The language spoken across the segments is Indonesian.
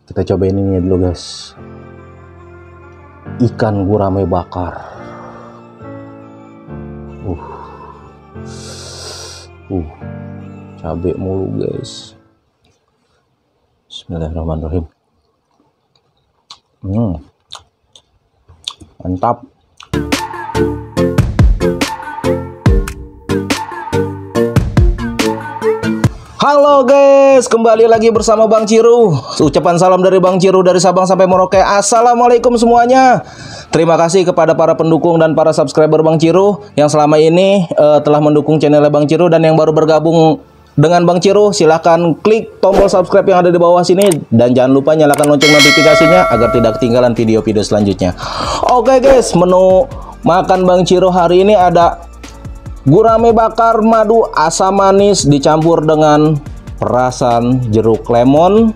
Kita cobain ini dulu guys, ikan gurame bakar. Cabai mulu guys. Bismillahirrahmanirrahim. Mantap. Halo guys, kembali lagi bersama Bang Ciru. Ucapan salam dari Bang Ciru dari Sabang sampai Merauke. Assalamualaikum semuanya. Terima kasih kepada para pendukung dan para subscriber Bang Ciru yang selama ini telah mendukung channelnya Bang Ciru, dan yang baru bergabung dengan Bang Ciru, silahkan klik tombol subscribe yang ada di bawah sini, dan jangan lupa nyalakan lonceng notifikasinya agar tidak ketinggalan video-video selanjutnya. Oke guys, menu makan Bang Ciru hari ini ada gurame bakar madu asam manis dicampur dengan perasan jeruk lemon,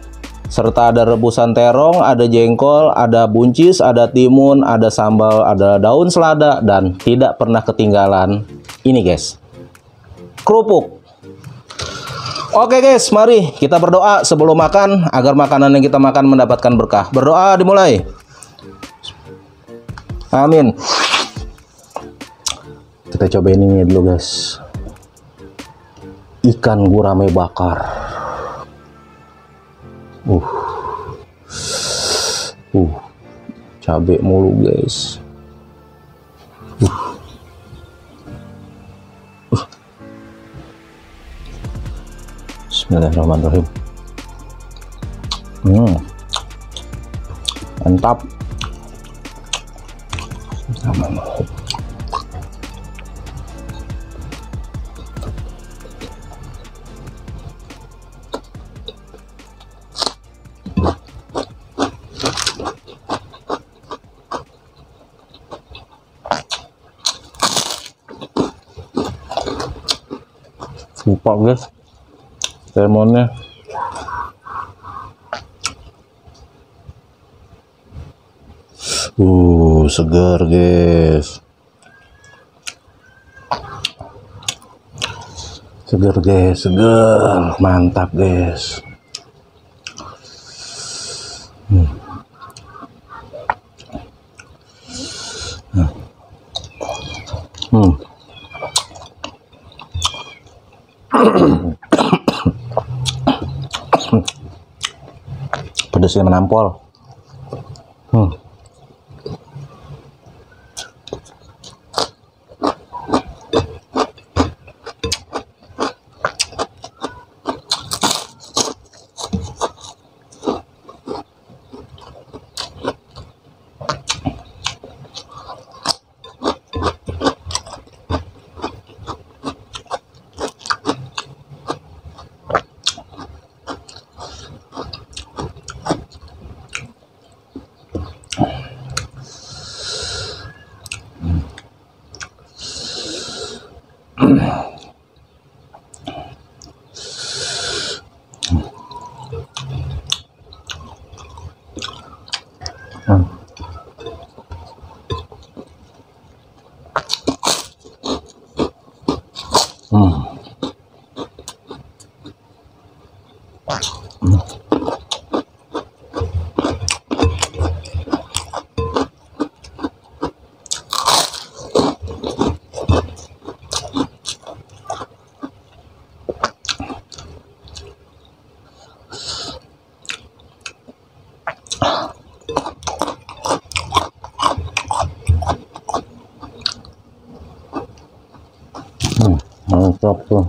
serta ada rebusan terong, ada jengkol, ada buncis, ada timun, ada sambal, ada daun selada, dan tidak pernah ketinggalan ini guys, kerupuk. Oke guys, mari kita berdoa sebelum makan agar makanan yang kita makan mendapatkan berkah. Berdoa dimulai. Amin. Kita cobain ini dulu guys, ikan gurame bakar. Cabai mulu guys. Bismillahirrahmanirrahim. Mantap. Lupa guys, lemonnya. Segar guys. Segar guys, segar. Mantap guys. Pedasnya menampol. Mantap tuh.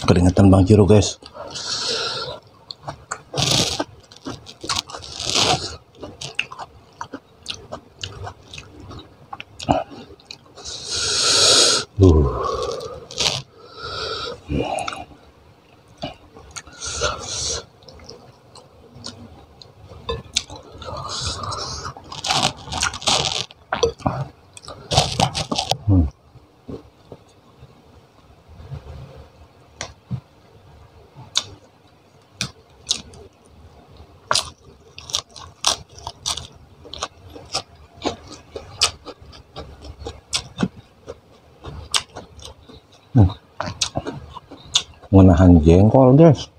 Keringetan Bang Ciru guys. Menahan jengkol, guys.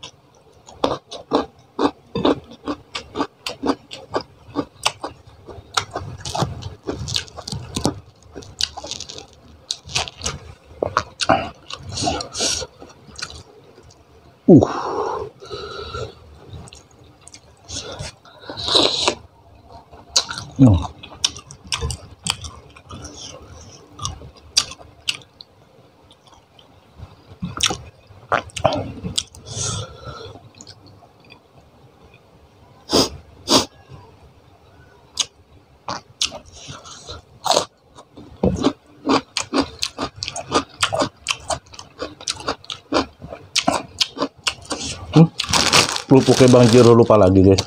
Hmm. Kerupuknya Bang Ciro lupa lagi, guys.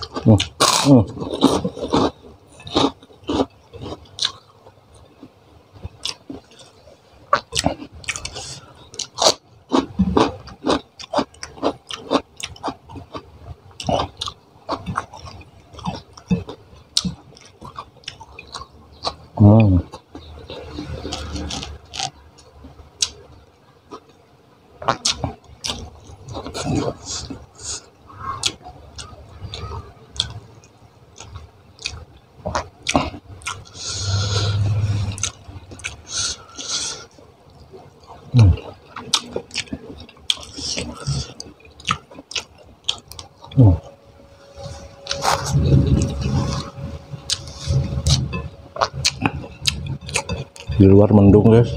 Di luar mendung, guys.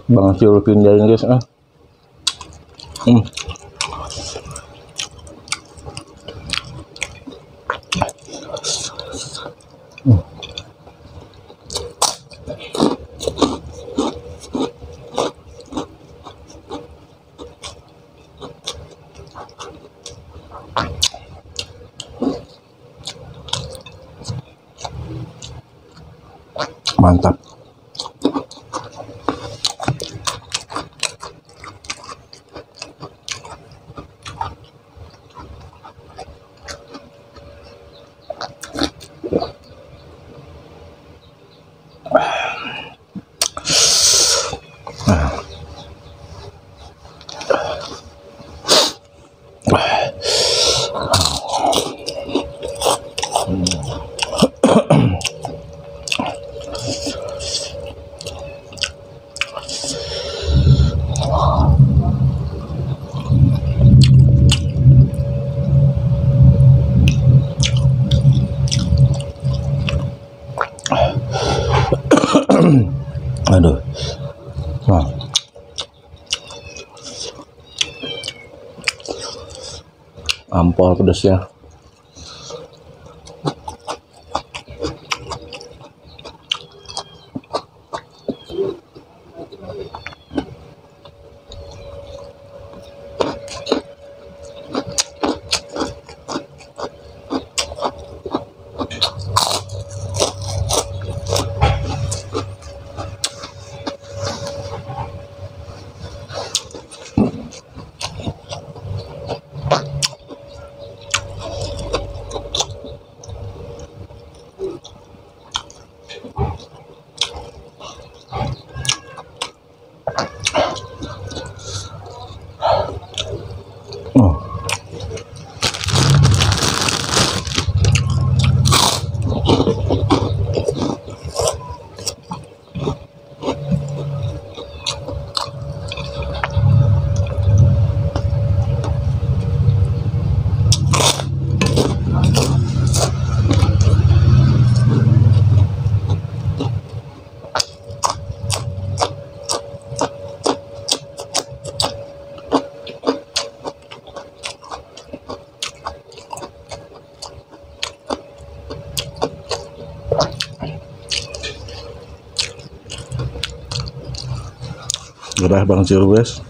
Bang Ciro pindahin, guys. Mantap. Aduh. Ampol pedasnya. Udah Bang Ciru guys.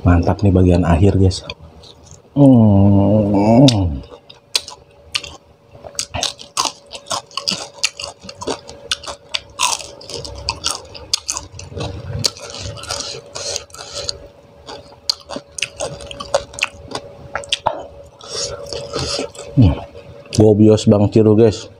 Mantap nih bagian akhir guys. Gobios Bang Ciru guys.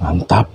Mantap.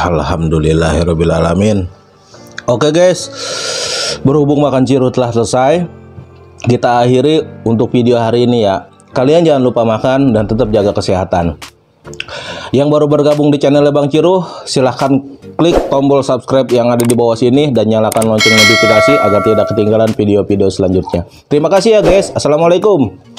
Alhamdulillahirrabbilalamin. Oke guys, berhubung makan Ciru telah selesai, kita akhiri untuk video hari ini ya. Kalian jangan lupa makan dan tetap jaga kesehatan. Yang baru bergabung di channel Bang Ciru, silahkan klik tombol subscribe yang ada di bawah sini dan nyalakan lonceng notifikasi agar tidak ketinggalan video-video selanjutnya. Terima kasih ya guys. Assalamualaikum.